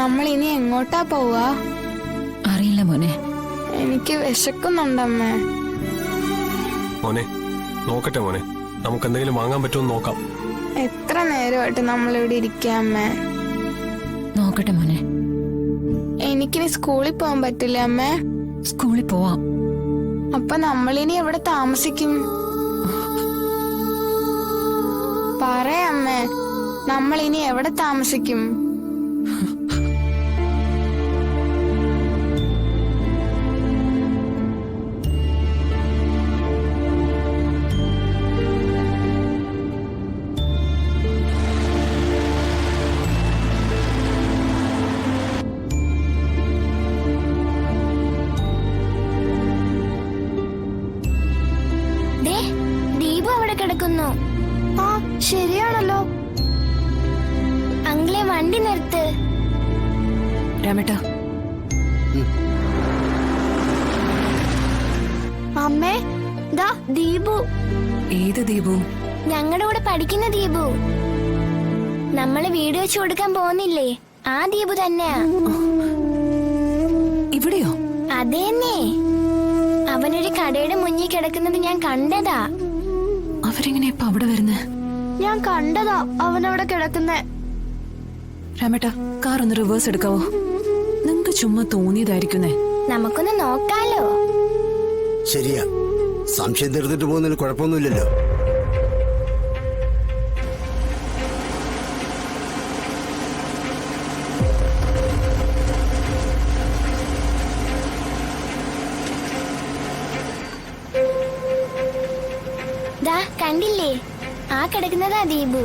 നമ്മൾ ഇനി എങ്ങോട്ടാ പോവാ? അറിയില്ല മോനെ. എനിക്ക് വിശക്കുന്നുണ്ടമ്മേ. മോനെ നോക്കട്ടെ മോനെ, നമുക്ക് എന്തെങ്കിലും വാങ്ങാൻ പറ്റുമോ നോക്കാം. എത്ര നേരമായിട്ട് നമ്മളിവിടെ ഇരിക്കാമ്മേ. നോക്കട്ടെ മോനെ. എനിക്കിനി സ്കൂളിൽ പോകാൻ പറ്റില്ല അമ്മേ. സ്കൂളിൽ പോവാം. അപ്പൊ നമ്മളിനി എവിടെ താമസിക്കും? പറയമ്മേ, നമ്മളിനി എവിടെ താമസിക്കും? ദീപു അവിടെ കിടക്കുന്നു. ആ ശരിയാണല്ലോ. അങ്കിളെ വണ്ടി നിർത്ത്. രാമേട്ടാ. അമ്മേ, ദാ ദീപു. ഏത് ദീപു? ഞങ്ങളുടെ കൂടെ പഠിക്കുന്ന ദീപു. നമ്മള് വീട് വെച്ച് കൊടുക്കാൻ പോകുന്നില്ലേ, ആ ദീപു തന്നെയാ. ഇവിടെയോ? അതേന്നേ, അവനൊരു കടയുടെ മുന്നിൽ കിടക്കുന്നത് ഞാൻ കണ്ടതാ. അവരെങ്ങനെ ഇപ്പൊ അവിടെ വരുന്നേ? ഞാൻ കണ്ടതാ അവനവിടെ കിടക്കുന്നേ. രാമേട്ടാ, കാർ ഒന്ന് റിവേഴ്സ് എടുക്കാവോ? നിങ്ങക്ക് ചുമ്മാ തോന്നിയതായിരിക്കുന്നേ. നമുക്കൊന്ന് നോക്കാലോ. ശരിയാ, സംശയം തീർത്തിട്ട് പോകുന്നതിന് കുഴപ്പമൊന്നുമില്ലല്ലോ. ദാ കണ്ടില്ലേ, ആ കിടക്കുന്നതാ ദീപു.